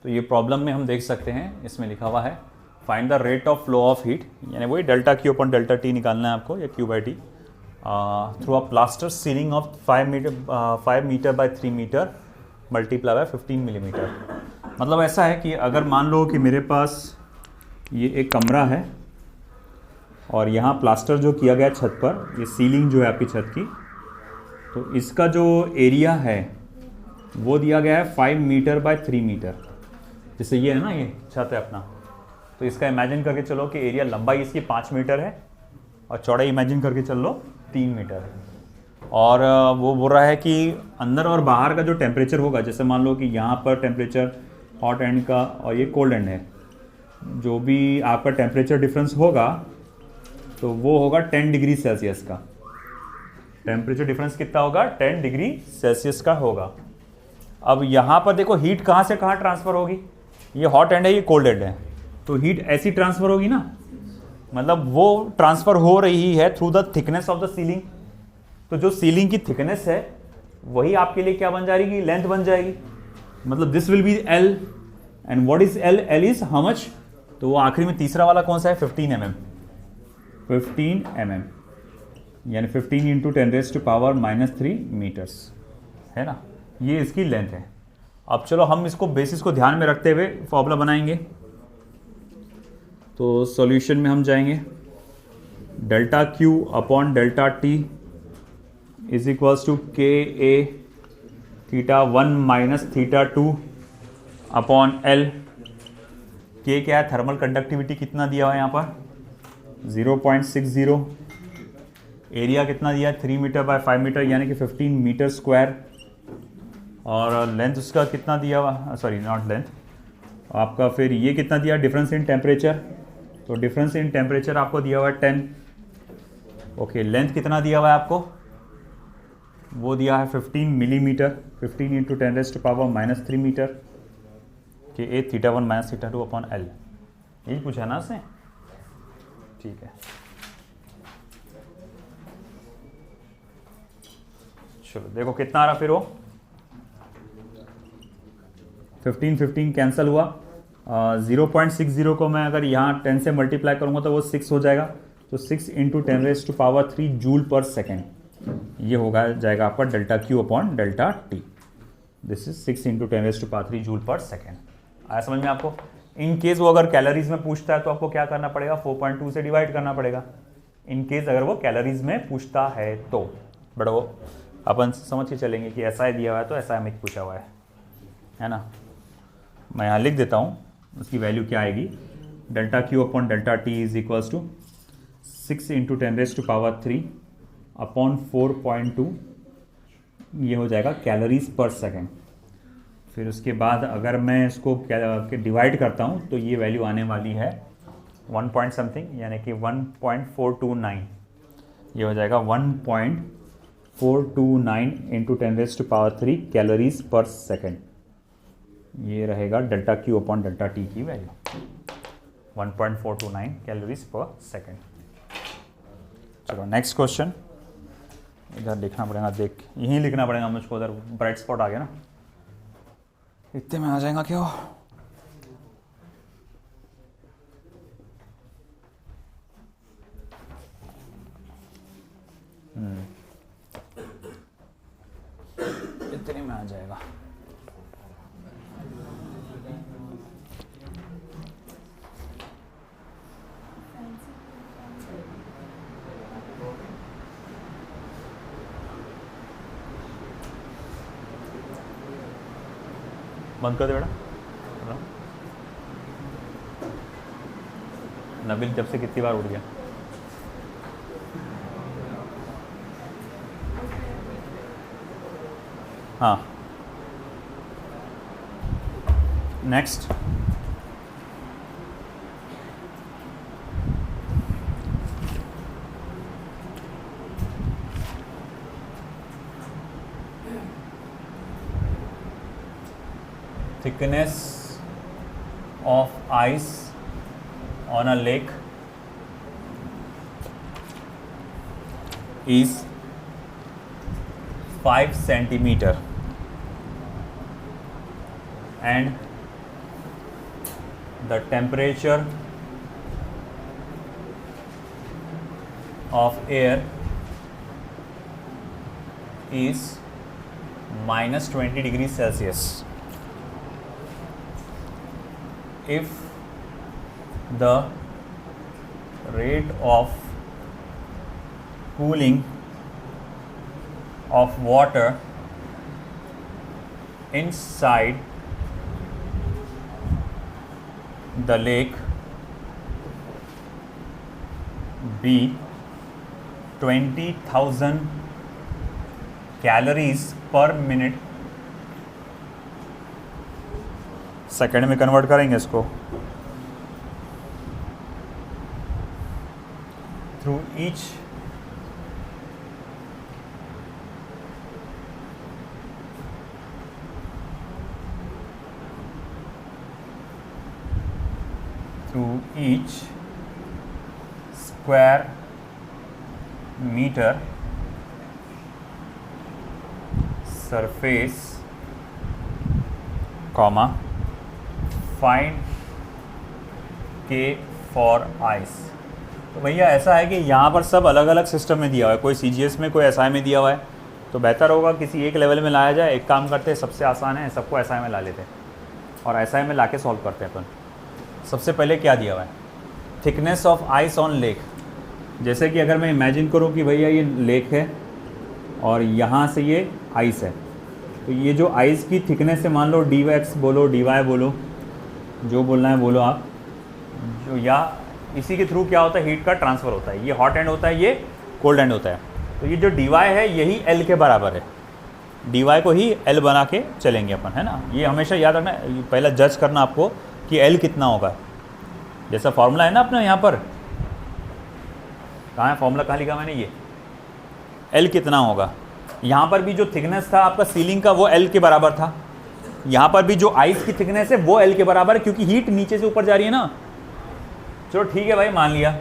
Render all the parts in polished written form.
तो ये प्रॉब्लम में हम देख सकते हैं, इसमें लिखा हुआ है find the rate of flow of heat, यानी वही delta Q upon delta T निकालना है आपको, या Q by T, through a plaster ceiling of 5 metre by 3 metre multiply by 15 millimetre. मतलब ऐसा है कि अगर मान लो कि मेरे पास ये एक कमरा है और यहाँ प्लास्टर जो किया गया छत पर, ये सीलिंग जो है आपकी छत की, तो इसका जो एरिया है वो दिया गया है 5 मीटर बाय 3 मीटर। जैसे ये है ना, ये छत है अपना, तो इसका इमेजिन करके चलो कि एरिया लंबाई इसकी 5 मीटर है और चौड़ाई इमेजिन करके चल लो 3 मीटर है। और वो बोल रहा है कि अंदर और बाहर का जो टेम्परेचर होगा, जैसे मान लो कि यहाँ पर टेम्परेचर हॉट एंड का और ये कोल्ड एंड है, जो भी आपका टेम्परेचर डिफरेंस होगा तो वो होगा 10 डिग्री सेल्सियस का। टेम्परेचर डिफरेंस कितना होगा? 10 डिग्री सेल्सियस का होगा। अब यहाँ पर देखो हीट कहाँ से कहाँ ट्रांसफ़र होगी, ये हॉट एंड है, ये कोल्ड एंड है, तो हीट ऐसी ट्रांसफ़र होगी ना, मतलब वो ट्रांसफ़र हो रही है through the thickness of the ceiling. तो जो सीलिंग की थिकनेस है वही आपके लिए क्या बन जाएगी? लेंथ बन जाएगी। मतलब this will be L, and what is L? L is how much? तो वो आखिरी में तीसरा वाला कौन सा है? 15 mm। 15 mm यानी 15 इंटू 10⁻³ मीटर्स है ना, ये इसकी लेंथ है। अब चलो हम इसको बेसिस को ध्यान में रखते हुए फॉर्मूला बनाएंगे। तो सॉल्यूशन में हम जाएंगे, delta Q upon delta T is equals to K A θ1 minus θ2 upon L. के क्या है? थर्मल कंडक्टिविटी कितना दिया हुआ है यहाँ पर? 0.60। एरिया कितना दिया है? 3 मीटर बाय 5 मीटर यानी कि 15 मीटर स्क्वायर। और लेंथ उसका कितना दिया हुआ? सॉरी नॉट लेंथ, आपका फिर ये कितना दिया? Difference in temperature. तो डिफरेंस इन टेम्परेचर आपको दिया हुआ है 10। ओके, लेंथ कितना दिया हुआ है आपको? वो दिया है 15 मिलीमीटर। 15 इंटू 10⁻³ मीटर के ए θ1 माइनस θ2 अपॉन एल। यही पूछा ना उसने? ठीक है, चलो देखो कितना आ रहा फिर वो 15 कैंसिल हुआ। 0.60 को मैं अगर यहाँ 10 से मल्टीप्लाई करूँगा तो वो 6 हो जाएगा। तो 6 इंटू 10⁻³ जूल पर सेकेंड, ये होगा जाएगा आपका delta Q upon delta T. This is 6 into 10⁻³ joule पर सेकेंड। आया समझ में आपको? इन केस वो अगर कैलोरीज में पूछता है तो आपको क्या करना पड़ेगा? 4.2 से डिवाइड करना पड़ेगा, इन केस अगर वो कैलोरीज में पूछता है तो। बट वो अपन समझ के चलेंगे कि ऐसा ही दिया हुआ है तो ऐसा हमें पूछा हुआ है ना। मैं यहाँ लिख देता हूँ उसकी वैल्यू क्या आएगी। Delta Q upon delta T is equals to 6 into 10⁻³ upon 4.2, ये हो जाएगा कैलोरीज पर सेकेंड। फिर उसके बाद अगर मैं इसको डिवाइड करता हूँ तो ये वैल्यू आने वाली है 1 पॉइंट समथिंग, यानी कि 1.429। ये हो जाएगा 1.429 इंटू 10⁻³ कैलोरीज पर सेकेंड। ये रहेगा delta Q upon delta T की वैल्यू 1.429 कैलोरीज पर सेकेंड। चलो नेक्स्ट क्वेश्चन, इधर लिखना पड़ेगा, देख यहीं लिखना पड़ेगा मुझको, उधर ब्राइट स्पॉट आ गया ना, इतने में आ जाएगा क्या? इतने में आ जाएगा। बंद कर दे बेटा। नबील जब से कितनी बार उठ गया? हाँ, next thickness of ice on a lake is 5 centimeter. and the temperature of air is minus 20 degrees Celsius. If the rate of cooling of water inside the lake be 20,000 calories per minute, second में convert करेंगे इसको, through each square meter surface, comma, find K for ice. तो भैया ऐसा है कि यहाँ पर सब अलग अलग सिस्टम में दिया हुआ है, कोई CGS में कोई SI में दिया हुआ है, तो बेहतर होगा किसी एक लेवल में लाया जाए। एक काम करते हैं, सबसे आसान है, सबको SI में ला लेते हैं और SI में ला के सॉल्व करते हैं अपन। सबसे पहले क्या दिया हुआ है, thickness of ice on lake. जैसे कि अगर मैं इमेजिन करूँ कि भैया ये लेक है और यहाँ से ये आइस है, तो ये जो आइस की थिकनेस है, मान लो dx बोलो, dy बोलो, जो बोलना है बोलो आप, जो या इसी के थ्रू क्या होता है, हीट का ट्रांसफ़र होता है। ये हॉट एंड होता है, ये कोल्ड एंड होता है। तो ये जो dy है यही L के बराबर है, dy को ही L बना के चलेंगे अपन, है ना। ये हमेशा याद रखना, पहला जज करना आपको कि L कितना होगा। जैसा फॉर्मूला है ना अपना यहाँ पर, कहाँ है फॉर्मूला, कहाँ लिखा मैंने, ये L कितना होगा। यहाँ पर भी जो थिकनेस था आपका सीलिंग का वो L के बराबर था, यहाँ पर भी जो आइस की थिकनेस है वो L के बराबर है, क्योंकि हीट नीचे से ऊपर जा रही है ना। चलो ठीक है भाई, मान लिया।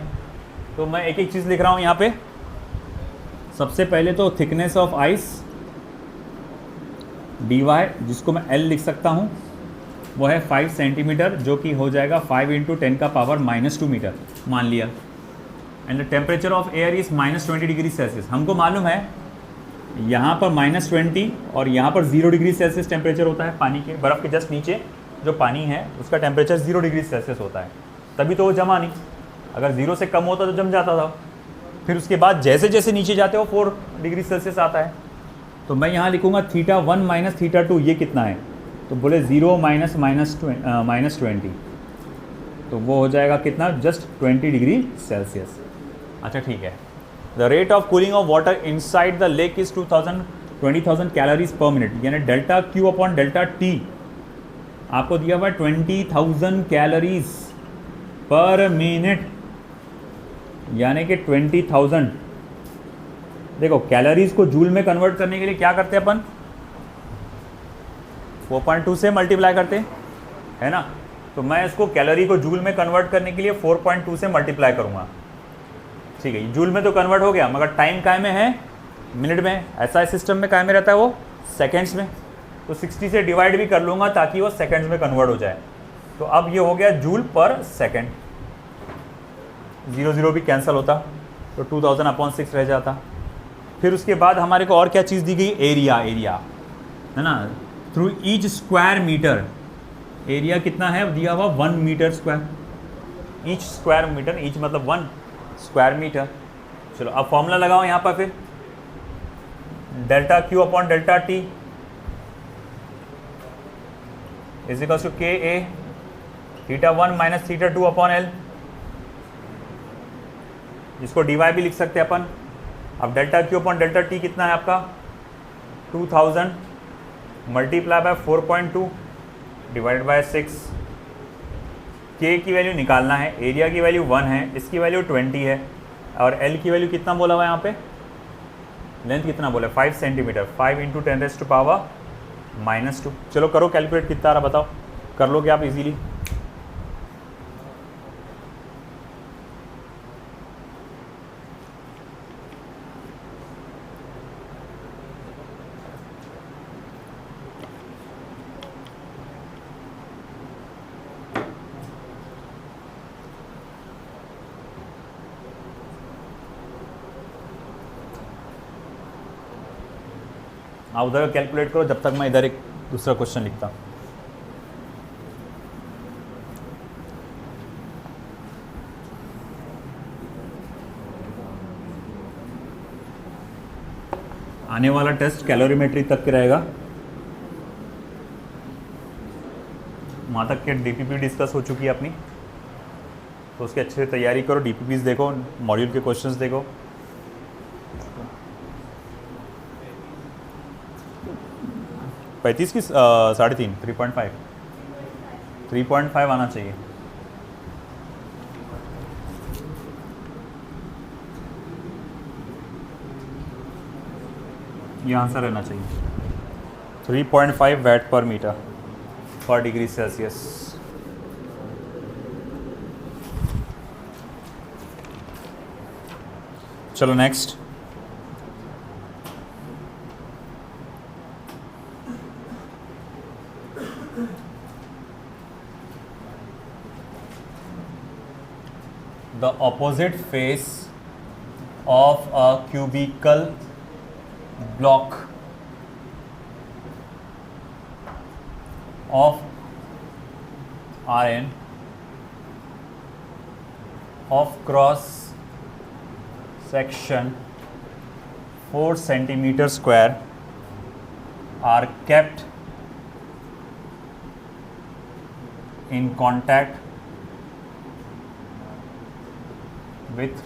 तो मैं एक एक चीज़ लिख रहा हूँ यहाँ पे। सबसे पहले तो थिकनेस ऑफ आइस dy, जिसको मैं L लिख सकता हूँ, वो है 5 सेंटीमीटर, जो कि हो जाएगा 5 × 10⁻⁻² मीटर, मान लिया। And the temperature of air is -20 degree Celsius. हमको मालूम है यहाँ पर -20 और यहाँ पर 0 डिग्री सेल्सियस टेम्परेचर होता है पानी के, बर्फ़ के जस्ट नीचे जो पानी है उसका टेम्परेचर 0 डिग्री सेल्सियस होता है, तभी तो वो जमा नहीं। अगर 0 से कम होता तो जम जाता था। फिर उसके बाद जैसे जैसे नीचे जाते हो 4 डिग्री सेल्सियस आता है। तो मैं यहाँ लिखूँगा θ1 - θ2, ये कितना है, तो बोले 0 - -20, तो वो हो जाएगा कितना, जस्ट 20 डिग्री सेल्सियस। अच्छा ठीक है। The rate of cooling of water inside the lake is 20,000 calories पर मिनट, यानी ΔQ/ΔT आपको दिया हुआ है 20,000 कैलोरीज पर मिनट, यानी कि 20,000। देखो कैलोरीज को जूल में कन्वर्ट करने के लिए क्या करते हैं अपन, 4.2 से मल्टीप्लाई करते हैं, है ना। तो मैं इसको कैलोरी को जूल में कन्वर्ट करने के लिए 4.2 से मल्टीप्लाई करूँगा, ठीक है। जूल में तो कन्वर्ट हो गया, मगर टाइम काय में है, मिनट में। ऐसा सिस्टम में काय में रहता है वो, सेकेंड्स में। तो 60 से डिवाइड भी कर लूँगा ताकि वो सेकेंड्स में कन्वर्ट हो जाए। तो अब ये हो गया जूल पर सेकेंड, 0 0 भी कैंसिल होता, तो 2000/6 रह जाता। फिर उसके बाद हमारे को और क्या चीज़ दी गई, एरिया है ना। Through each square metre, area कितना है दिया हुआ, 1 metre square. Each square metre, each मतलब 1 स्क्वायर मीटर। चलो अब फॉर्मूला लगाओ यहाँ पर, फिर ΔQ/ΔT is equal to KA θ1 - θ2/L, इसको dy भी लिख सकते हैं अपन। अब ΔQ/ΔT कितना है आपका, 2000 multiply by 4.2 divide by 6। K की वैल्यू निकालना है, एरिया की वैल्यू 1 है, इसकी वैल्यू 20 है, और L की वैल्यू कितना बोला हुआ है यहाँ पे, लेंथ कितना बोला, 5 सेंटीमीटर, 5 × 10⁻⁻²। चलो करो कैलकुलेट, कितना आ रहा बताओ, कर लोगे आप इजीली। आप उधर कैलकुलेट करो जब तक मैं इधर एक दूसरा क्वेश्चन लिखता। आने वाला टेस्ट कैलोरीमेट्री तक के रहेगा, वहाँ तक के डीपीपी डिस्कस हो चुकी है अपनी, तो उसकी अच्छे से तैयारी करो। डीपीपीज देखो, मॉड्यूल के क्वेश्चंस देखो। पैंतीस की 3.5 3.5 आना चाहिए। ये आंसर रहना चाहिए 3.5 वैट पर मीटर पर डिग्री सेल्सियस। चलो next. The opposite face of a cubical block of iron of cross section 4 centimeter square are kept in contact with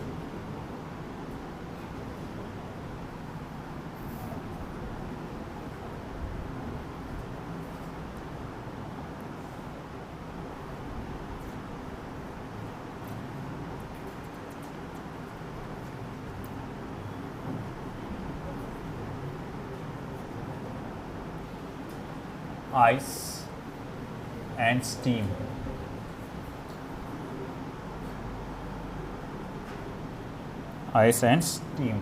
ice and steam. Ice and steam.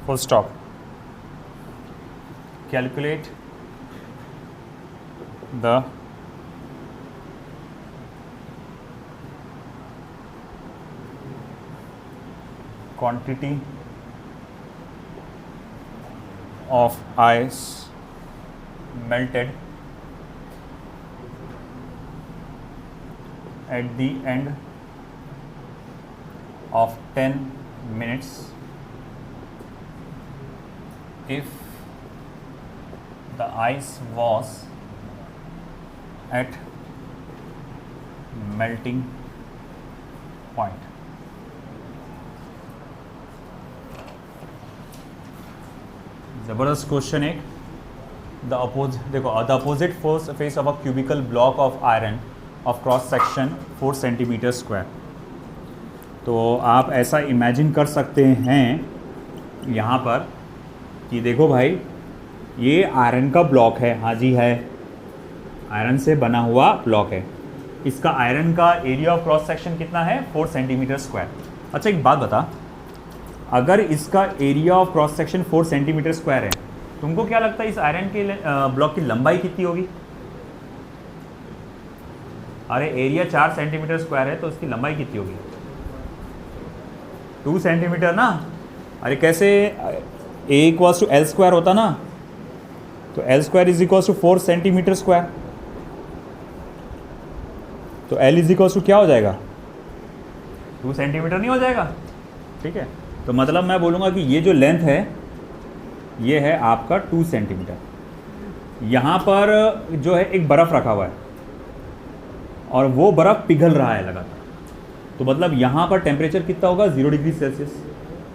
Full stop. Calculate the quantity of ice melted at the end of 10 minutes if the ice was at melting point. जबरदस्त question एक। देखो the opposite face of a cubical block of iron of cross section 4 centimetre square. तो आप ऐसा imagine कर सकते हैं यहाँ पर कि देखो भाई ये आयरन का ब्लॉक है, हाँ जी है, आयरन से बना हुआ ब्लॉक है। इसका आयरन का एरिया ऑफ क्रॉस सेक्शन कितना है? 4 सेंटीमीटर स्क्वायर। अच्छा एक बात बता, अगर इसका area of cross section 4 centimetre square है, तुमको क्या लगता है इस आयरन के ब्लॉक की लंबाई कितनी होगी? अरे एरिया 4 सेंटीमीटर स्क्वायर है तो उसकी लंबाई कितनी होगी? 2 सेंटीमीटर ना। अरे कैसे, A equals to L square होता ना, तो L square is equals to 4 centimetre square, तो एल इज इक्वल्स टू क्या हो जाएगा? 2 सेंटीमीटर नहीं हो जाएगा? ठीक है, तो मतलब मैं बोलूँगा कि ये जो लेंथ है ये है आपका 2 सेंटीमीटर। यहाँ पर जो है एक बर्फ़ रखा हुआ है और वो बर्फ़ पिघल रहा है लगातार, तो मतलब यहाँ पर टेम्परेचर कितना होगा? 0 डिग्री सेल्सियस।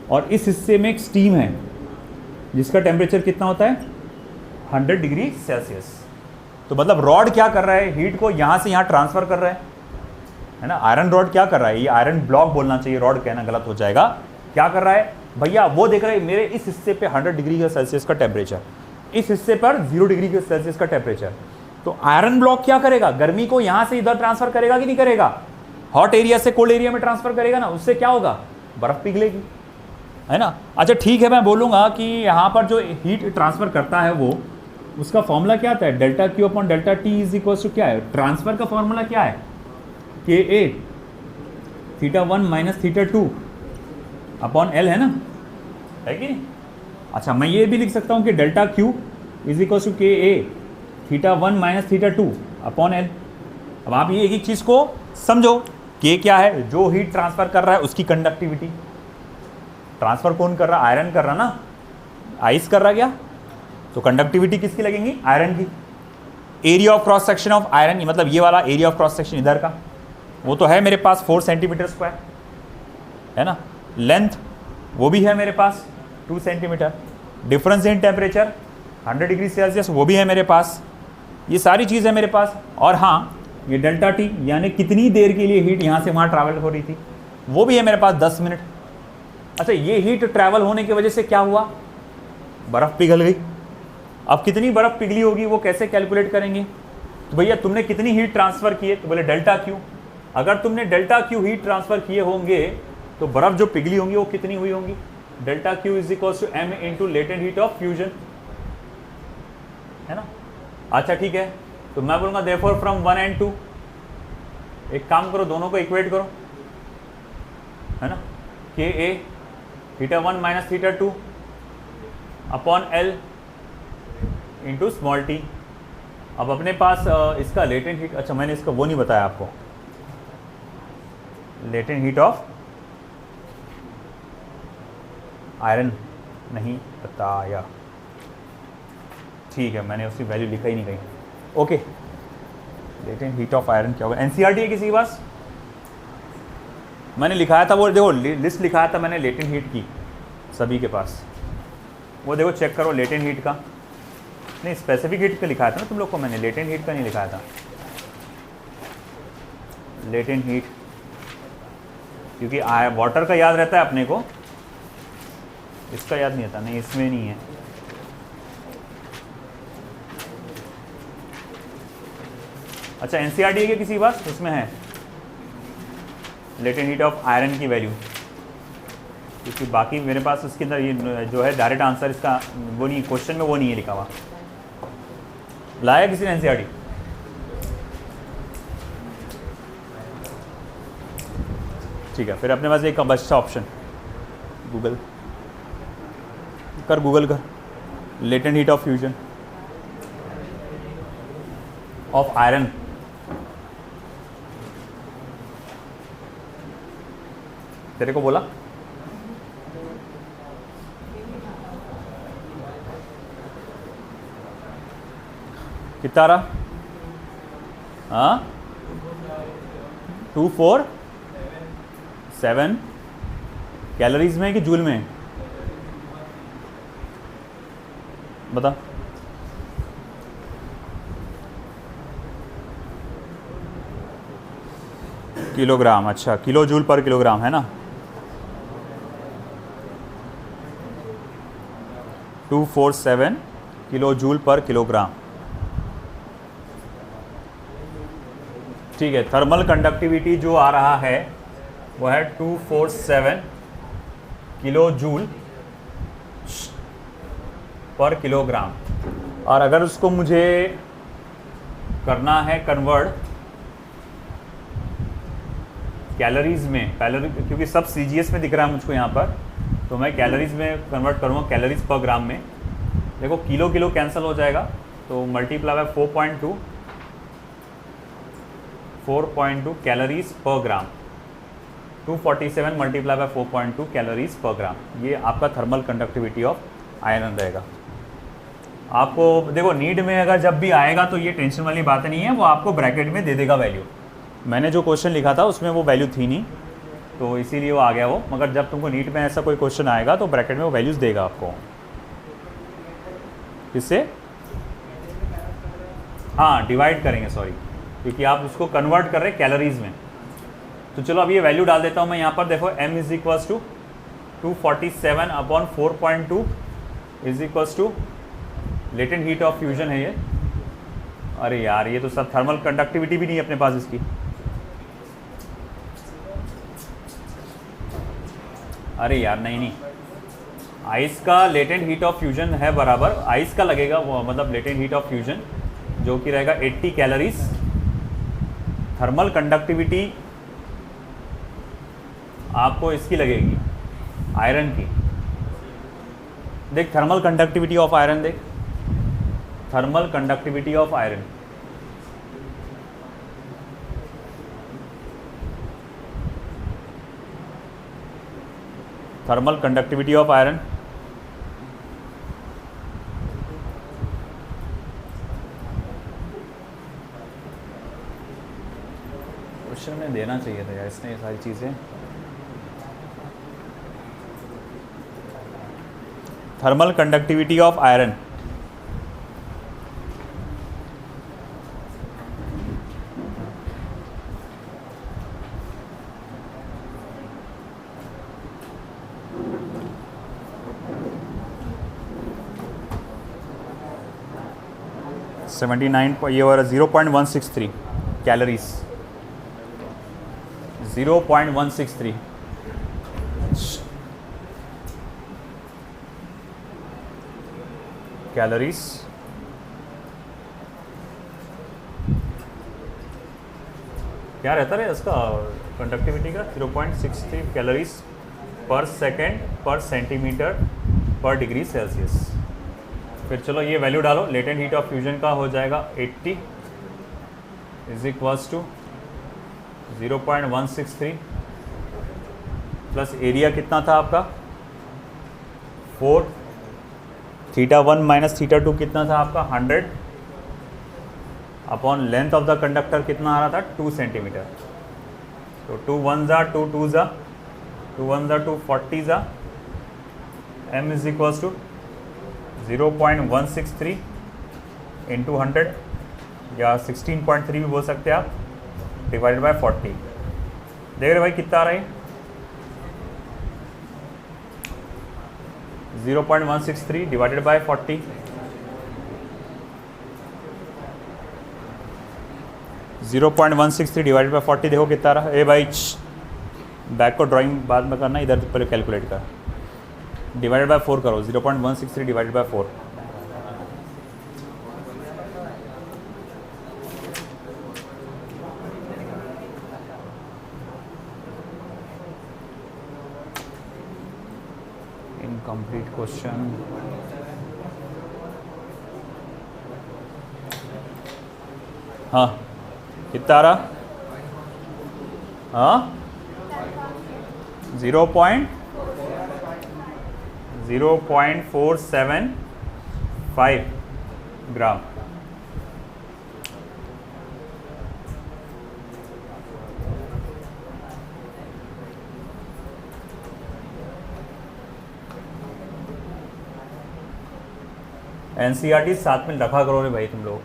और इस हिस्से में एक स्टीम है जिसका टेम्परेचर कितना होता है? 100 डिग्री सेल्सियस। तो मतलब रॉड क्या कर रहा है? हीट को यहाँ से यहाँ ट्रांसफ़र कर रहा है ना। आयरन रॉड क्या कर रहा है? ये आयरन ब्लॉक बोलना चाहिए, रॉड कहना गलत हो जाएगा। क्या कर रहा है भैया? वो देख रहे हैं मेरे इस हिस्से पे 100 डिग्री सेल्सियस का टेम्परेचर, इस हिस्से पर 0 डिग्री सेल्सियस का टेम्परेचर। तो आयरन ब्लॉक क्या करेगा? गर्मी को यहाँ से इधर ट्रांसफ़र करेगा कि नहीं करेगा? हॉट एरिया से कोल्ड एरिया में ट्रांसफ़र करेगा ना, उससे क्या होगा? बर्फ़ पिघलेगी, है ना। अच्छा ठीक है, मैं बोलूँगा कि यहाँ पर जो हीट ट्रांसफ़र करता है वो, उसका फॉर्मूला क्या आता है? Delta Q upon delta T is equals to क्या है? ट्रांसफ़र का फॉर्मूला क्या है? के ए θ1 माइनस θ2 अपॉन एल, है ना, है कि नहीं? अच्छा मैं ये भी लिख सकता हूँ कि delta Q is equal to K A theta 1 minus theta 2 upon L. अब आप ये एक एक चीज़ को समझो, के क्या है, जो हीट ट्रांसफर कर रहा है उसकी कंडक्टिविटी। ट्रांसफर कौन कर रहा है, आयरन कर रहा ना, आइस कर रहा क्या, तो कंडक्टिविटी किसकी लगेंगी, आयरन की। Area of cross section of iron, मतलब ये वाला एरिया ऑफ क्रॉस सेक्शन इधर का, वो तो है मेरे पास 4 सेंटीमीटर स्क्वायर है ना। लेंथ वो भी है मेरे पास 2 centimetre. Difference in temperature 100 degree Celsius वो भी है मेरे पास। ये सारी चीज़ है मेरे पास। और हाँ, ये डेल्टा टी यानी कितनी देर के लिए हीट यहाँ से वहाँ ट्रैवल हो रही थी, वो भी है मेरे पास 10 मिनट। अच्छा, ये हीट ट्रैवल होने की वजह से क्या हुआ, बर्फ़ पिघल गई। अब कितनी बर्फ़ पिघली होगी वो कैसे कैलकुलेट करेंगे, तो भैया तुमने कितनी हीट ट्रांसफ़र की है, तो बोले डेल्टा क्यू। अगर तुमने डेल्टा क्यू हीट ट्रांसफ़र किए होंगे तो बर्फ़ जो पिघली होंगी वो कितनी हुई होंगी, delta Q is equal to m into latent heat of fusion, है ना। अच्छा ठीक है, तो मैं बोलूँगा देयरफॉर फ्रॉम 1 and 2, एक काम करो दोनों को इक्वेट करो, है ना, K A theta 1 minus theta 2 upon L into small T. अब अपने पास इसका लेटेंट हीट, अच्छा मैंने इसका वो नहीं बताया आपको, लेटेंट हीट ऑफ आयरन नहीं बताया, ठीक है, मैंने उसकी वैल्यू लिखा ही नहीं कहीं। Okay, latent heat of iron क्या होगा, एनसीईआरटी है किसी के पास, मैंने लिखाया था वो, देखो लिस्ट लिखाया था मैंने लेटेंट हीट की सभी के पास, वो देखो चेक करो लेटेंट हीट का, नहीं स्पेसिफिक हीट का लिखाया था ना तुम लोग को, मैंने लेटेंट हीट का नहीं लिखाया था। लेटेंट हीट क्योंकि वाटर का याद रहता है अपने को, इसका याद नहीं आता, नहीं इसमें नहीं है। अच्छा एनसीईआरटी के किसी के पास, उसमें है लेटेंट हीट ऑफ आयरन की वैल्यू, क्योंकि बाकी मेरे पास उसके अंदर ये जो है डायरेक्ट आंसर इसका वो नहीं, क्वेश्चन में वो नहीं है लिखा हुआ। लाया किसी ने एनसीईआरटी, ठीक है, फिर अपने पास एक अच्छा ऑप्शन, गूगल कर, गूगल कर, latent heat of fusion of iron, तेरे को बोला कितना रहा, हाँ 247 कैलोरीज में कि जूल में, बता। किलोग्राम, अच्छा किलो जूल पर किलोग्राम है ना, 247 किलो जूल पर किलोग्राम, ठीक है। थर्मल कंडक्टिविटी जो आ रहा है वो है 247 किलो जूल पर किलोग्राम। और अगर उसको मुझे करना है कन्वर्ट कैलोरीज में, क्योंकि सब सीजीएस में दिख रहा है मुझको यहाँ पर, तो मैं कैलोरीज में कन्वर्ट करूँगा, कैलोरीज पर ग्राम में। देखो किलो किलो कैंसिल हो जाएगा, तो मल्टीप्लाई बाय 4.2 कैलोरीज पर ग्राम, 247 मल्टीप्लाई बाय 4.2 कैलोरीज पर ग्राम, ये आपका थर्मल कंडक्टिविटी ऑफ आयरन रहेगा। आपको देखो नीड में अगर जब भी आएगा तो ये टेंशन वाली बात नहीं है, वो आपको ब्रैकेट में दे देगा वैल्यू। मैंने जो क्वेश्चन लिखा था उसमें वो वैल्यू थी नहीं, तो इसीलिए वो आ गया वो, मगर जब तुमको नीट में ऐसा कोई क्वेश्चन आएगा तो ब्रैकेट में वो वैल्यूज़ देगा आपको। किससे, हाँ डिवाइड करेंगे, सॉरी, क्योंकि आप उसको कन्वर्ट कर रहे हैं कैलोरीज में। तो चलो अब ये वैल्यू डाल देता हूँ मैं यहाँ पर, देखो m is equals to 247 upon 4.2 is equals to latent heat of fusion है ये। अरे यार ये तो सब थर्मल कंडक्टिविटी भी नहीं है अपने पास इसकी, अरे यार नहीं, आइस का लेटेंट हीट ऑफ फ्यूजन है बराबर, आइस का लगेगा वो, मतलब लेटेंट हीट ऑफ फ्यूजन जो कि रहेगा 80 कैलोरीज। थर्मल कंडक्टिविटी आपको इसकी लगेगी आयरन की, देख थर्मल कंडक्टिविटी ऑफ आयरन देख, thermal conductivity of iron, thermal conductivity of iron. Question में देना चाहिए था यार इसने ये सारी चीज़ें। थर्मल कंडक्टिविटी ऑफ आयरन, ये और 0.163 कैलोरीज, 0.163 कैलोरीज। क्या रहता है इसका कंडक्टिविटी का? 0.63 कैलोरीज पर सेकेंड पर सेंटीमीटर पर डिग्री सेल्सियस। फिर चलो ये वैल्यू डालो, लेटेंट हीट ऑफ फ्यूजन का हो जाएगा 80 is equals to 0.163 plus area कितना था आपका 4, θ1 माइनस θ2 कितना था आपका 100 upon length of the conductor कितना आ रहा था 2 सेंटीमीटर। तो 2 1 ज़ा 2 2 ज़ा 2 1 ज़ा 2 40 ज़ा m is equals to 0.163 into 100 या 16.3 भी बोल सकते हैं आप, डिवाइडेड बाय 40। देख रहे भाई कितना आ रहा है 0.163 डिवाइडेड बाय 40, 0.163 डिवाइडेड बाय 40 देखो कितना आ रहा है। ए भाई बैक को ड्राइंग बाद में करना, इधर पहले कैलकुलेट कर, डिवाइडेड बाय 4 करो, 0.163 डिवाइडेड बाय 4, इनकम्प्लीट क्वेश्चन। हाँ कितना आ रहा? हाँ 0.475 ग्राम। एनसीईआरटी साथ में रखा करो रे भाई तुम लोग।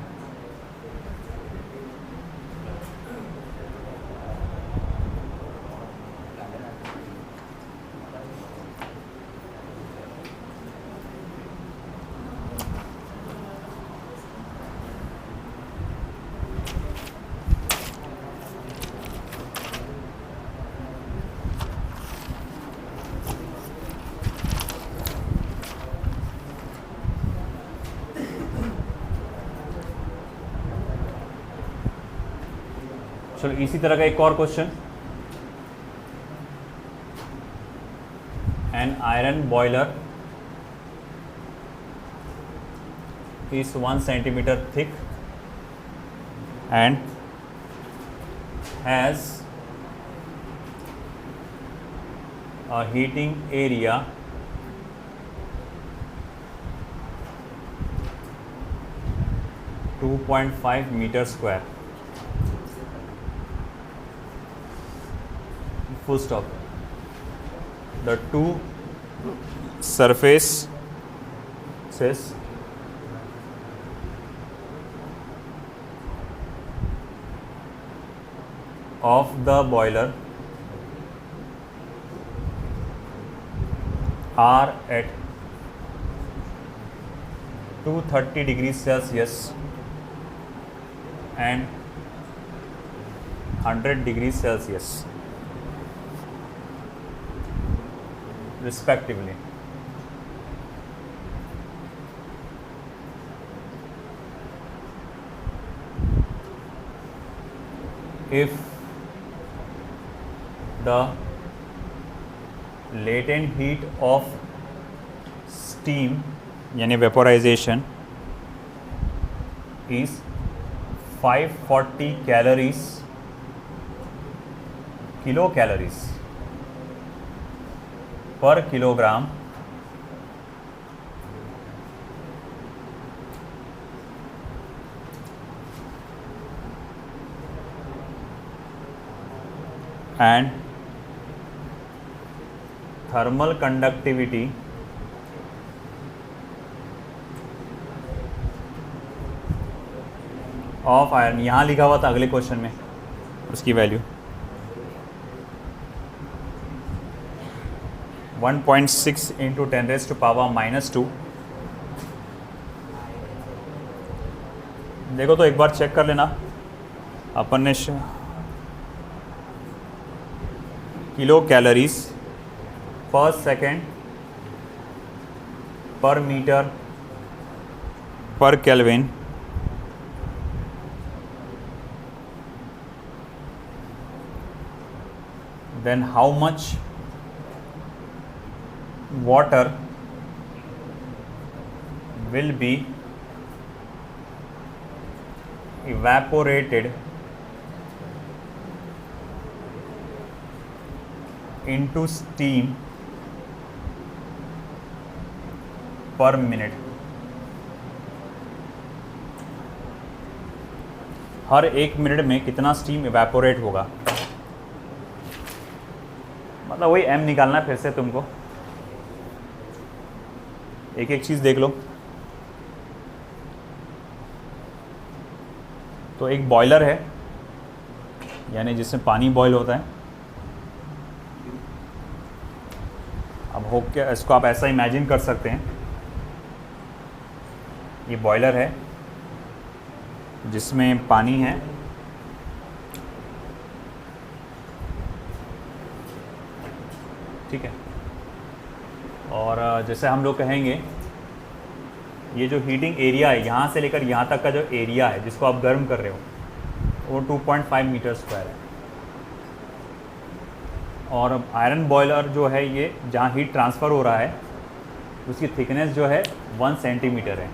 चलो इसी तरह का एक और question, an iron boiler is 1 centimeter thick and has a heating area (2.5 meter square). Full stop. The two surfaces of the boiler are at 230 degrees Celsius and 100 degrees Celsius respectively. If the latent heat of steam यानी vaporization is 540 calories, kilocalories per kilogram and thermal conductivity of iron, यहाँ लिखा हुआ था अगले question में उसकी value 1.6 into 10⁻⁻²। देखो तो एक बार चेक कर लेना अपन ने kilo calories per second per metre per kelvin then how much water will be evaporated into steam per minute। Her 1 minute में कितना स्टीम इवेपोरेट होगा, मतलब वही m निकालना है फिर से तुमको। एक एक चीज़ देख लो। तो एक बॉयलर है, यानी जिसमें पानी बॉयल होता है। अब हो क्या, इसको आप ऐसा इमेजिन कर सकते हैं, ये बॉयलर है जिसमें पानी है, ठीक है। और जैसे हम लोग कहेंगे ये जो हीटिंग एरिया है यहाँ से लेकर यहाँ तक का जो एरिया है जिसको आप गर्म कर रहे हो वो 2.5 मीटर स्क्वायर है। और आयरन बॉयलर जो है ये जहाँ हीट ट्रांसफ़र हो रहा है उसकी थिकनेस जो है 1 सेंटीमीटर है।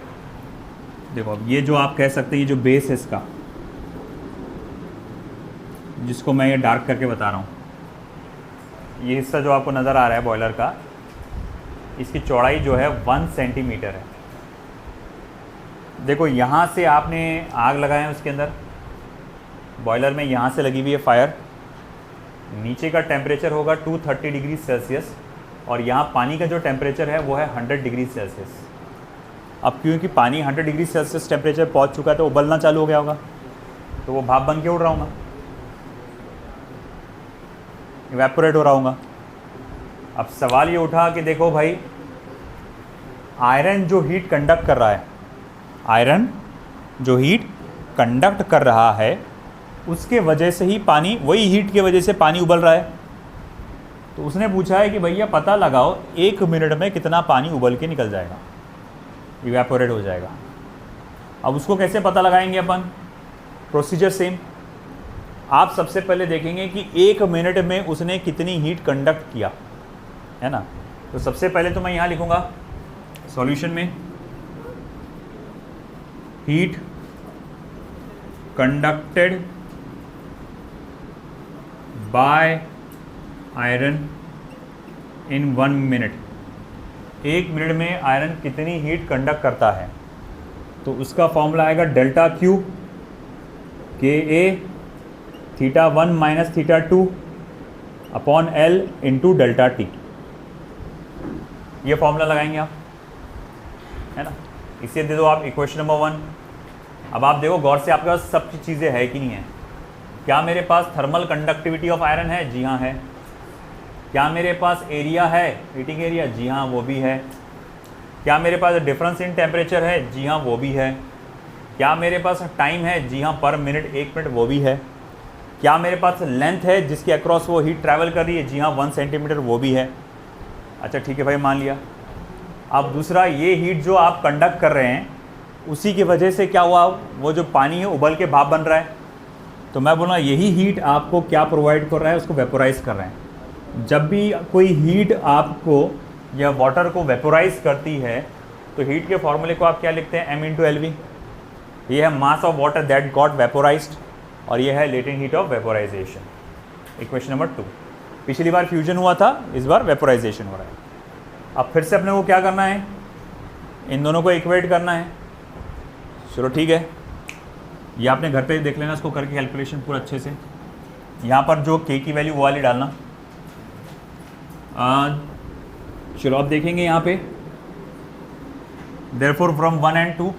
देखो अब ये जो आप कह सकते हैं ये जो बेस है इसका, जिसको मैं ये डार्क करके बता रहा हूँ, ये हिस्सा जो आपको नज़र आ रहा है बॉयलर का, इसकी चौड़ाई जो है 1 सेंटीमीटर है। देखो यहाँ से आपने आग लगाया है उसके अंदर, बॉयलर में यहाँ से लगी हुई है फायर, नीचे का टेम्परेचर होगा 230 डिग्री सेल्सियस और यहाँ पानी का जो टेम्परेचर है वो है 100 डिग्री सेल्सियस। अब क्योंकि पानी 100 डिग्री सेल्सियस टेम्परेचर पहुँच चुका है तो उबलना चालू हो गया होगा, तो वो भाप बन के उड़ रहा होगा, इवेपोरेट हो रहा होगा। अब सवाल ये उठा कि देखो भाई आयरन जो हीट कंडक्ट कर रहा है, आयरन जो हीट कंडक्ट कर रहा है उसके वजह से ही पानी, वही हीट के वजह से पानी उबल रहा है। तो उसने पूछा है कि भैया पता लगाओ 1 मिनट में कितना पानी उबल के निकल जाएगा, इवेपोरेट हो जाएगा। अब उसको कैसे पता लगाएंगे अपन, प्रोसीजर सेम। आप सबसे पहले देखेंगे कि 1 मिनट में उसने कितनी हीट कंडक्ट किया है ना। तो सबसे पहले तो मैं यहाँ लिखूँगा सॉल्यूशन में heat conducted by iron in 1 minute. 1 minute में आयरन कितनी हीट कंडक्ट करता है, तो उसका फॉर्मूला आएगा delta Q K A θ1 minus θ2 upon L into delta T. ये फॉर्मूला लगाएंगे आप, है ना। इसे दे दो आप इक्वेशन नंबर 1। अब आप देखो गौर से, आपके पास सब चीज़ें है कि नहीं है। क्या मेरे पास थर्मल कंडक्टिविटी ऑफ आयरन है? जी हाँ है। क्या मेरे पास एरिया है, हीटिंग एरिया? जी हाँ वो भी है। क्या मेरे पास डिफरेंस इन टेम्परेचर है? जी हाँ वो भी है। क्या मेरे पास टाइम है? जी हाँ पर मिनट 1 मिनट वो भी है। क्या मेरे पास लेंथ है जिसके अक्रॉस वो हीट ट्रैवल कर रही है? जी हाँ 1 सेंटीमीटर वो भी है। अच्छा ठीक है भाई, मान लिया। अब दूसरा, ये हीट जो आप कंडक्ट कर रहे हैं उसी की वजह से क्या हुआ, वो जो पानी है उबल के भाप बन रहा है। तो मैं बोला यही हीट आपको क्या प्रोवाइड कर रहा है, उसको वेपोराइज कर रहे हैं। जब भी कोई हीट आपको या वाटर को वेपोराइज करती है तो हीट के फॉर्मूले को आप क्या लिखते हैं, m इंटू एल वी। ये है mass of water that got vaporized और ये है latent heat of vaporization. Equation number 2। पिछली बार फ्यूजन हुआ था, इस बार वेपोराइजेशन हो रहा है। अब फिर से अपने को क्या करना है, इन दोनों को इक्वेट करना है। चलो ठीक है, ये आपने घर पे देख लेना इसको करके कैलकुलेशन पूरा अच्छे से। यहाँ पर जो के की वैल्यू वो वाली डालना। चलो अब देखेंगे यहाँ पे, therefore from 1 and 2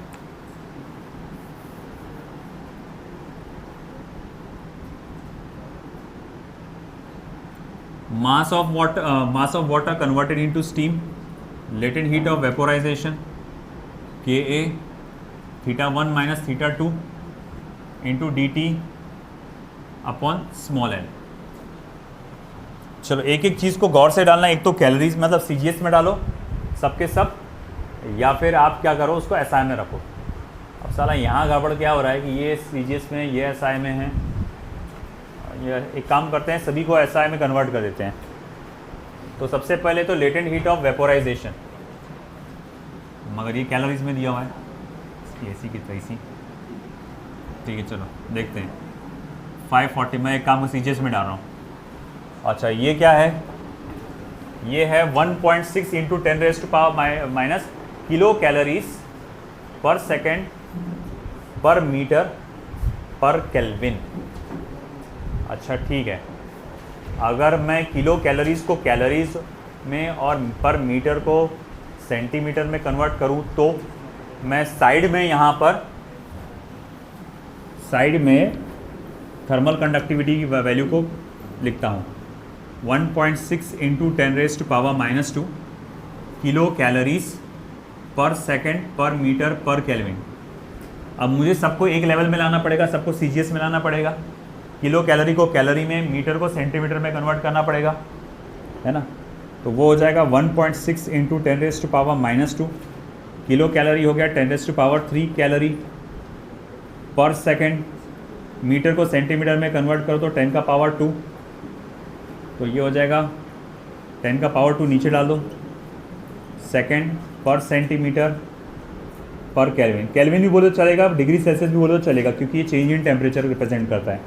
mass of water converted into steam, latent heat of vaporization Ka theta 1 minus theta 2 into dt upon small n। चलो एक एक चीज़ को गौर से डालना। एक तो कैलोरीज मतलब सीजीएस में डालो सबके सब, या फिर आप क्या करो उसको एसआई में रखो। अब साला यहाँ गड़बड़ क्या हो रहा है कि ये सीजीएस में ये एसआई में है। ये एक काम करते हैं, सभी को एसआई में कन्वर्ट कर देते हैं। तो सबसे पहले तो लेटेंट हीट ऑफ वेपोराइजेशन, मगर ये कैलोरीज में दिया हुआ है, ऐसी की तैसी। ठीक है चलो देखते हैं। 540 मैं एक काम सीजीएस में डाल रहा हूँ। अच्छा ये क्या है, ये है 1.6 into 10⁻⁻⁻ kilo calories per second per metre per kelvin. अच्छा ठीक है, अगर मैं किलो कैलोरीज को कैलोरीज में और पर मीटर को सेंटीमीटर में कन्वर्ट करूं तो मैं साइड में यहाँ पर साइड में थर्मल कंडक्टिविटी की वैल्यू को लिखता हूँ 1.6 into 10⁻⁻² kilo calories per second per metre per kelvin. अब मुझे सबको एक लेवल में लाना पड़ेगा, सबको सीजीएस में लाना पड़ेगा। किलो कैलोरी को कैलोरी में, मीटर को सेंटीमीटर में कन्वर्ट करना पड़ेगा, है ना। तो वो हो जाएगा 1.6 इंटू 10⁻⁻² किलो कैलोरी हो गया 10⁻³ कैलोरी पर सेकेंड। मीटर को सेंटीमीटर में कन्वर्ट करो तो 10⁻², तो ये हो जाएगा 10⁻² नीचे डाल दो, सेकेंड पर सेंटीमीटर पर केल्विन। केल्विन भी बोलो तो चलेगा, डिग्री सेल्सियस भी बोलो तो चलेगा, क्योंकि ये चेंज इन टेम्परेचर रिप्रेजेंट करता है।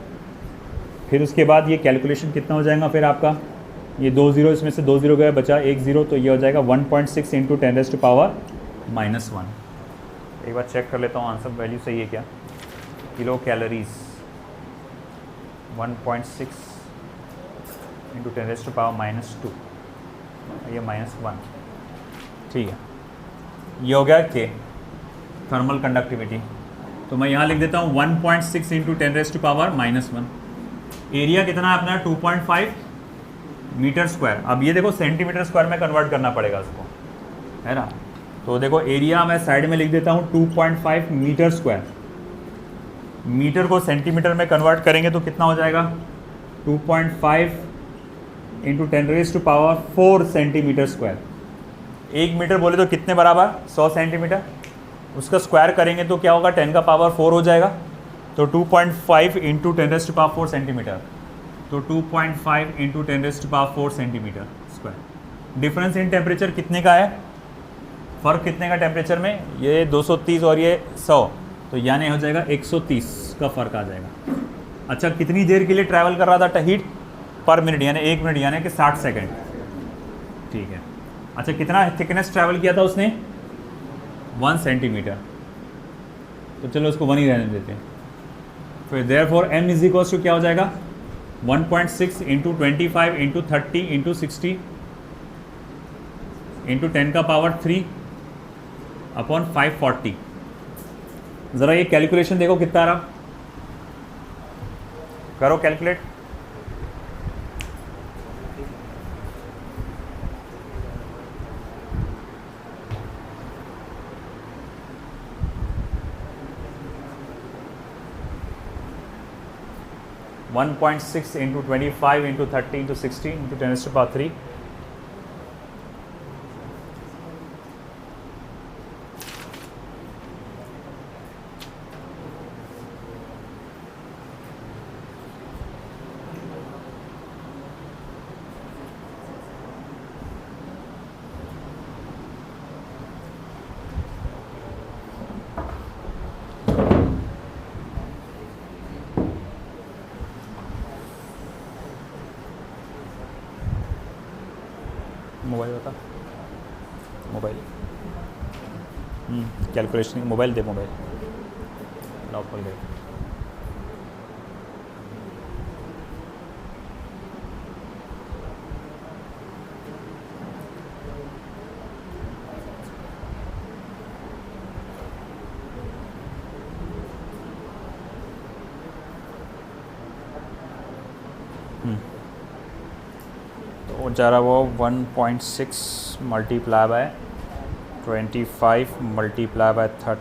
फिर उसके बाद ये कैलकुलेशन कितना हो जाएगा, फिर आपका ये 2 0 इसमें से 2 0 गए, बचा 1 0, तो ये हो जाएगा 1.6 इंटू 10⁻⁻⁻1। एक बार चेक कर लेता हूँ आंसर वैल्यू सही है क्या। किलो कैलोरीज 1.6 इंटू 10⁻⁻², ये -1। ठीक है, ये हो गया के थर्मल कंडक्टिविटी। तो मैं यहाँ लिख देता हूँ 1.6 इंटू 10⁻⁻1। एरिया कितना है अपना 2.5 मीटर स्क्वायर। अब ये देखो सेंटीमीटर स्क्वायर में कन्वर्ट करना पड़ेगा उसको, है ना। तो देखो एरिया मैं साइड में लिख देता हूँ 2.5 मीटर स्क्वायर। मीटर को सेंटीमीटर में कन्वर्ट करेंगे तो कितना हो जाएगा 2.5 इंटू 10⁻⁴ सेंटीमीटर स्क्वायर। 1 मीटर बोले तो कितने बराबर 100 सेंटीमीटर, उसका स्क्वायर करेंगे तो क्या होगा 10⁻⁴ हो जाएगा। तो 2.5 इंटू 10⁻⁴ सेंटीमीटर, तो 2.5 into 10⁻⁴ centimetre square. Difference in temperature कितने का है, फ़र्क कितने का टेम्परेचर में, ये 230 और ये 100, तो यानी हो जाएगा 130 का फ़र्क आ जाएगा। अच्छा कितनी देर के लिए ट्रैवल कर रहा था हीट पर मिनट, यानी 1 मिनट यानी कि 60 सेकेंड। ठीक है, अच्छा कितना थिकनेस ट्रैवल किया था उसने 1 सेंटीमीटर, तो चलो उसको 1 ही रहने देते हैं। फिर therefore m is equals to क्या हो जाएगा 1.6 into 25 into 30 into 60 into 10⁻³ upon 540। ज़रा ये कैलकुलेशन देखो कितना आ रहा, करो calculate. One 1.6 into 25 into 30 into 60 into 10⁻³ mobile बता, मोबाइल कैलकुलेशन मोबाइल दे, मोबाइल लॉक खोल दे। तो जा रहा वो 1.6 multiply by 25 multiply by 30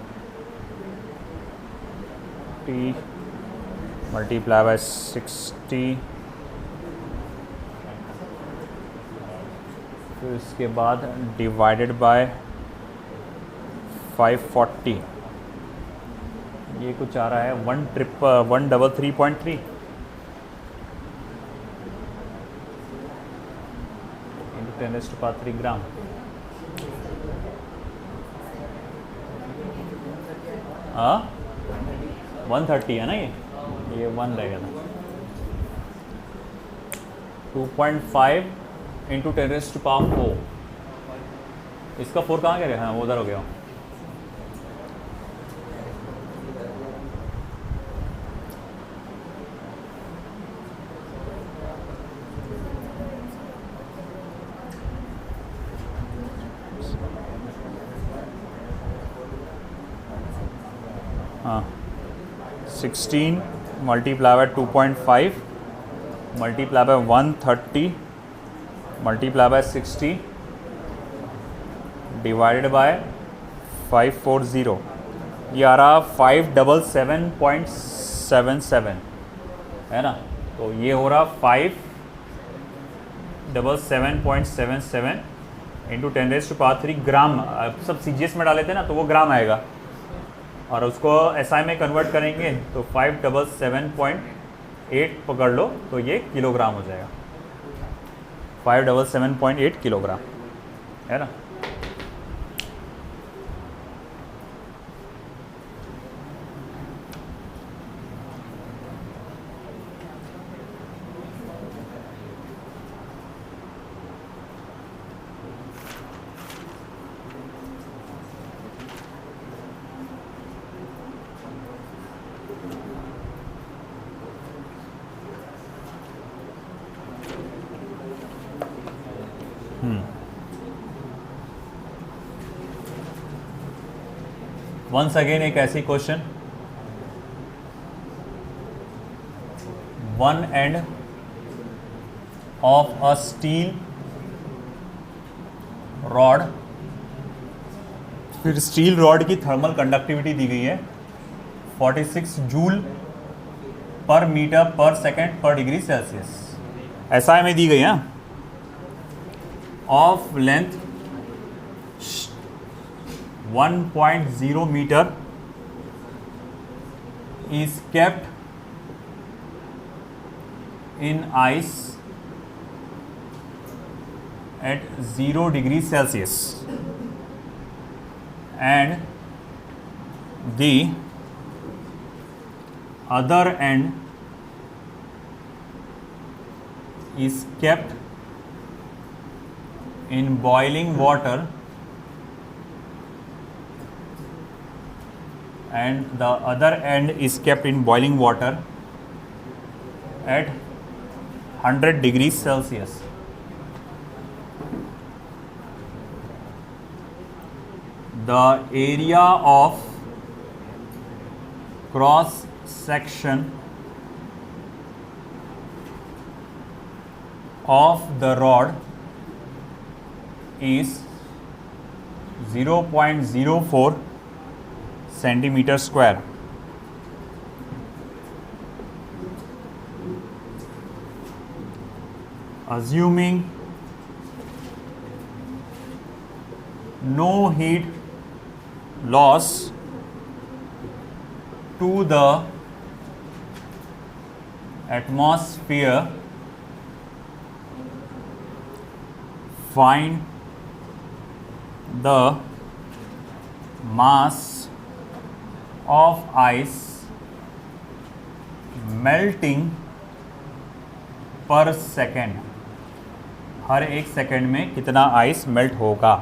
multiply by 60, फिर इसके बाद डिवाइडेड बाय 540। ये कुछ आ रहा है 133.3 इंटू 10⁻³ ग्राम। हाँ 130 है ना, ये 1 रहेगा ना। 2.5 इंटू 10⁻⁴। इसका 4 कहाँ गया? हाँ उधर हो गया। हाँ 16 multiply by 2.5 multiply by 130 multiply by 60 divided by 540। ये आ रहा 577.77 है ना। तो ये हो रहा 577.77 इंटू 10⁻³ ग्राम। सब CGS में डाले थे ना, तो वो ग्राम आएगा, और उसको SI में कन्वर्ट करेंगे तो 577.8 पकड़ लो, तो ये किलोग्राम हो जाएगा। 577.8 किलोग्राम है ना। वंस अगेन एक ऐसी question, one end of a steel rod, फिर स्टील रॉड की थर्मल कंडक्टिविटी दी गई है 46 जूल पर मीटर पर सेकेंड पर डिग्री सेल्सियस। SI में दी गई है। Of length 1.0 meter is kept in ice at 0 degree Celsius, and the other end is kept in boiling water, and the other end is kept in boiling water at 100 degrees Celsius. The area of cross section of the rod is 0.04 centimeter square. Assuming no heat loss to the atmosphere, find the mass of ice melting per second. Her 1 second में कितना ice melt होगा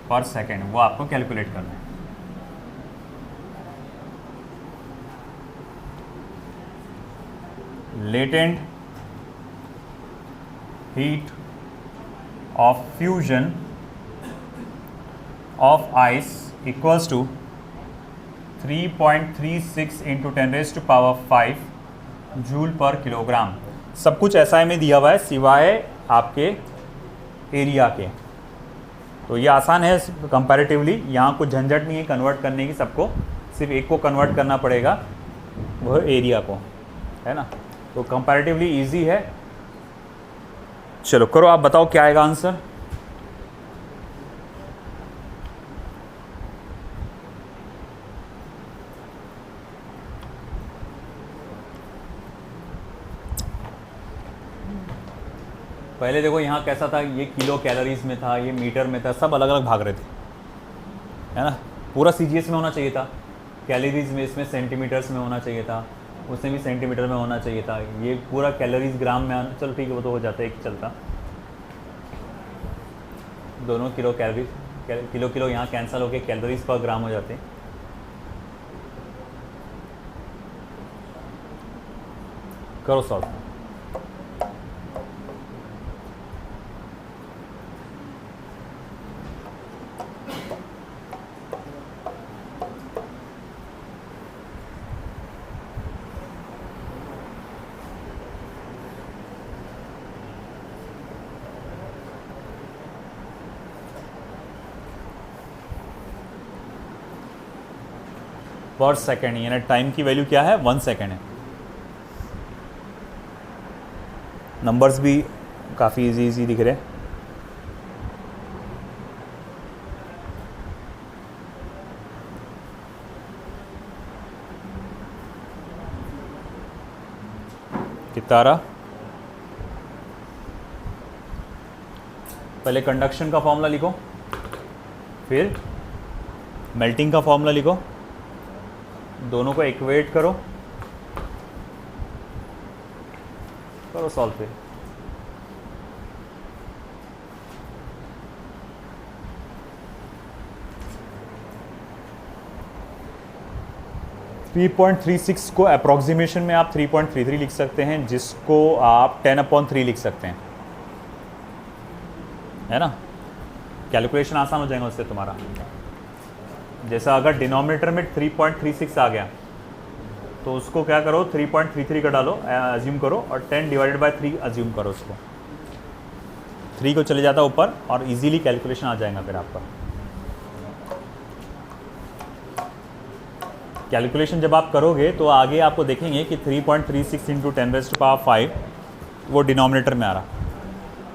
पर second, वो आपको calculate करना है। Latent heat of fusion of ice equals to 3.36 into 10⁵ joule per kilogram. सब कुछ SI में दिया हुआ है सिवाय आपके एरिया के, तो ये आसान है कंपैरेटिवली। यहाँ कुछ झंझट नहीं है कन्वर्ट करने की, सबको सिर्फ एक को कन्वर्ट करना पड़ेगा, वह एरिया को, है ना। तो कंपैरेटिवली इजी है। चलो करो, आप बताओ क्या आएगा आंसर। पहले देखो यहाँ कैसा था, ये किलो कैलोरीज में था, ये मीटर में था, सब अलग अलग भाग रहे थे, है ना। पूरा CGS में होना चाहिए था, कैलोरीज में इसमें सेंटीमीटर्स में होना चाहिए था, उसमें भी सेंटीमीटर में होना चाहिए था, ये पूरा कैलोरीज ग्राम में आना। चलो ठीक है, वो तो हो जाता है, एक चलता। दोनों किलो कैलोरीज, किलो किलो यहाँ कैंसिल होके कैलोरीज पर ग्राम हो जाते हैं। करो सॉल्व। पर सेकेंड, यानी टाइम की वैल्यू क्या है, 1 सेकेंड है। नंबर्स भी काफ़ी इजी दिख रहे हैं। कितना आ रहा, पहले कंडक्शन का फॉर्मूला लिखो, फिर मेल्टिंग का फॉर्मूला लिखो, दोनों को इक्वेट करो, करो सॉल्व फिर। (3.36) को अप्रोक्सीमेशन में आप 3.33 लिख सकते हैं, जिसको आप 10/3 लिख सकते हैं, है ना। कैलकुलेशन आसान हो जाएगा उससे तुम्हारा। जैसा अगर डिनोमिनेटर में 3.36 आ गया तो उसको क्या करो, 3.33 का डालो, अज्यूम करो, और 10/3 अज्यूम करो उसको। 3 को चले जाता ऊपर और इजीली कैलकुलेशन आ जाएगा फिर आपका। कैलकुलेशन जब आप करोगे तो आगे आपको देखेंगे कि 3.36 इंटू 10⁵ वो डिनोमिनेटर में आ रहा,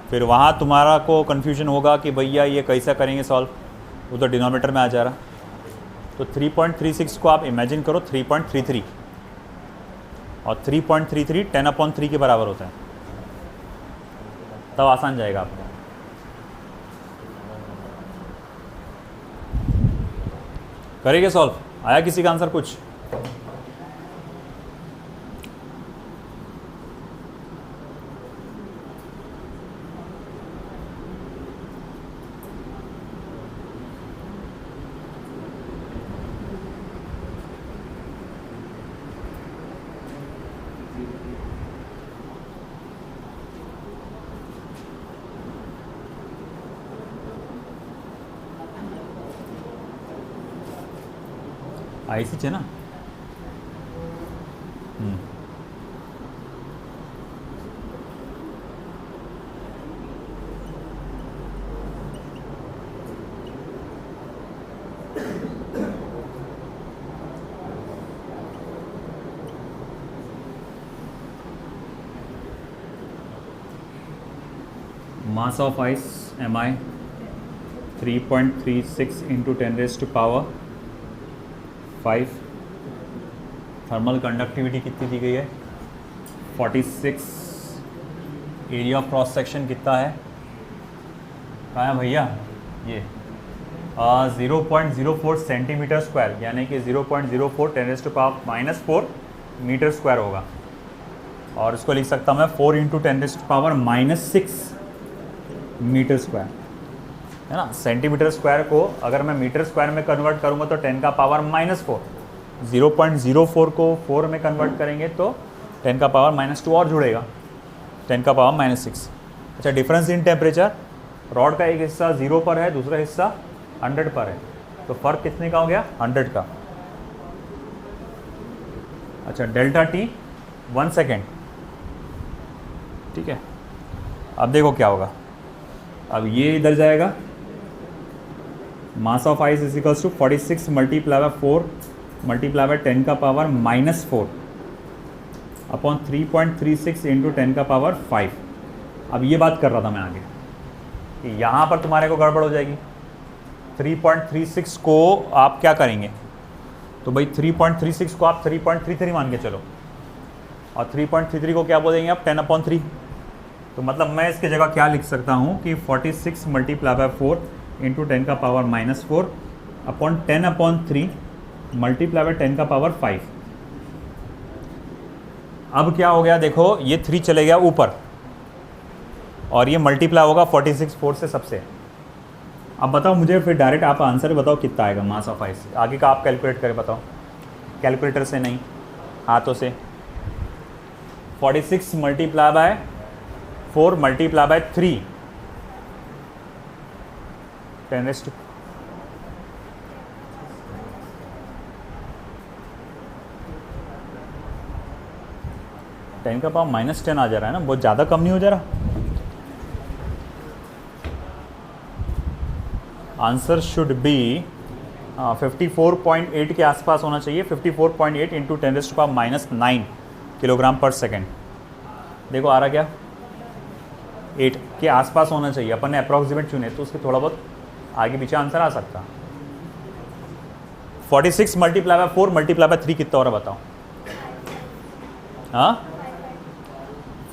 फिर वहाँ तुम्हारा को कन्फ्यूजन होगा कि भैया ये कैसा करेंगे सॉल्व, वो तो डिनोमिनेटर में आ जा रहा। तो 3.36 को आप इमेजिन करो 3.33, और 3.33 10/3 के बराबर होता है, तब आसान जाएगा आपको। करेंगे सॉल्व, आया किसी का आंसर कुछ? आईसी છે ना। mass of ice Mi 3.36 into 10⁵5। Thermal conductivity कितनी दी गई है, 46। एरिया ऑफ क्रॉस सेक्शन कितना है, कहाँ है भैया, ये 0.04 सेंटीमीटर स्क्वायर, यानी कि 0.04 10⁻⁻⁴ मीटर स्क्वायर होगा। और इसको लिख सकता हूँ मैं 4 इंटू 10⁻⁻6 मीटर स्क्वायर, है ना। सेंटीमीटर स्क्वायर को अगर मैं मीटर स्क्वायर में कन्वर्ट करूँगा तो 10⁻⁻4, 0.04 को 4 में कन्वर्ट करेंगे तो 10⁻⁻2 और जुड़ेगा, 10⁻⁻6। अच्छा, डिफरेंस इन टेम्परेचर, रॉड का एक हिस्सा 0 पर है, दूसरा हिस्सा 100 पर है, तो फ़र्क कितने का हो गया? 100 का। अच्छा, डेल्टा टी 1 सेकेंड, ठीक है। अब देखो क्या होगा, अब ये इधर जाएगा, mass of ice is equals to 46 multiply by 4 multiply by 10⁻⁻4 upon 3.36 into 10⁻5। अब ये बात कर रहा था मैं आगे कि यहाँ पर तुम्हारे को गड़बड़ हो जाएगी। 3.36 को आप क्या करेंगे, तो भाई 3.36 को आप 3.33 मान के चलो, और 3.33 को क्या बोलेंगे आप? 10/3। तो मतलब मैं इसकी जगह क्या लिख सकता हूँ कि 46 multiply by 4 into 10⁻⁻4 upon 10/3 multiply by 10⁻5। अब क्या हो गया देखो, ये 3 चले गया ऊपर और ये मल्टीप्लाई होगा 46 4 से सबसे। अब बताओ मुझे फिर डायरेक्ट आप आंसर बताओ कितना आएगा मास ऑफ आइस। आगे का आप कैलकुलेट करें, बताओ, कैलकुलेटर से नहीं, हाथों से। 46 मल्टीप्लाई बाय 4 मल्टीप्लाई बाय 3 10⁻⁻⁻ आ जा रहा है ना, बहुत ज़्यादा कम नहीं हो जा रहा? आंसर शुड बी 54.8 के आसपास होना चाहिए। 54.8 इंटू 10⁻⁻9 किलोग्राम पर सेकेंड। देखो आ रहा क्या, 8 के आसपास होना चाहिए। अपन ने अप्रॉक्सीमेट चुने तो उसके थोड़ा बहुत आगे पीछे आंसर आ सकता। 46 मल्टीप्लाई बाय 4 मल्टीप्लाई बाय 3 कितना हो रहा बताओ? हाँ,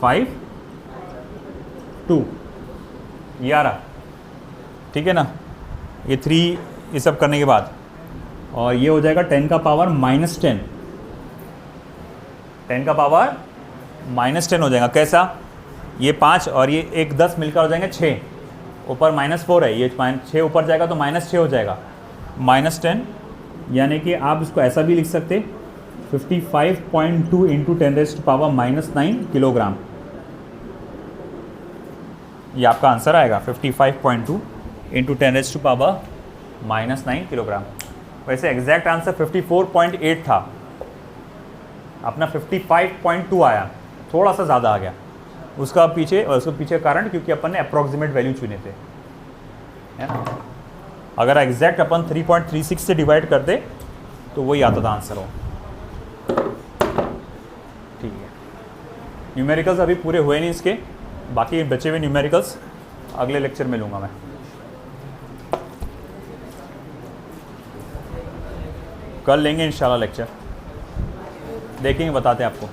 5 2 ये आ रहा, ठीक है ना। ये 3 ये सब करने के बाद, और ये हो जाएगा 10⁻⁻10, 10⁻⁻10 हो जाएगा। कैसा? ये 5 और ये एक 10 मिलकर हो जाएंगे 6, ऊपर -4 है, ये 6 ऊपर जाएगा तो -6 हो जाएगा, -10। यानी कि आप इसको ऐसा भी लिख सकते 55.2 इंटू 10⁻⁻9 किलोग्राम। ये आपका आंसर आएगा 55.2 इंटू 10⁻⁻9 किलोग्राम। वैसे एग्जैक्ट आंसर 54.8 था, अपना 55.2 आया, थोड़ा सा ज़्यादा आ गया। उसके पीछे कारण क्योंकि अपन ने अप्रॉक्सीमेट वैल्यू चुने थे, है ना। अगर एग्जैक्ट अपन 3.36 से डिवाइड करते तो वही आता था आंसर हो। ठीक है, न्यूमेरिकल्स अभी पूरे हुए नहीं इसके, बाकी बचे हुए न्यूमेरिकल्स अगले लेक्चर में लूँगा मैं। कल लेंगे इंशाल्लाह लेक्चर, देखेंगे, बताते हैं आपको।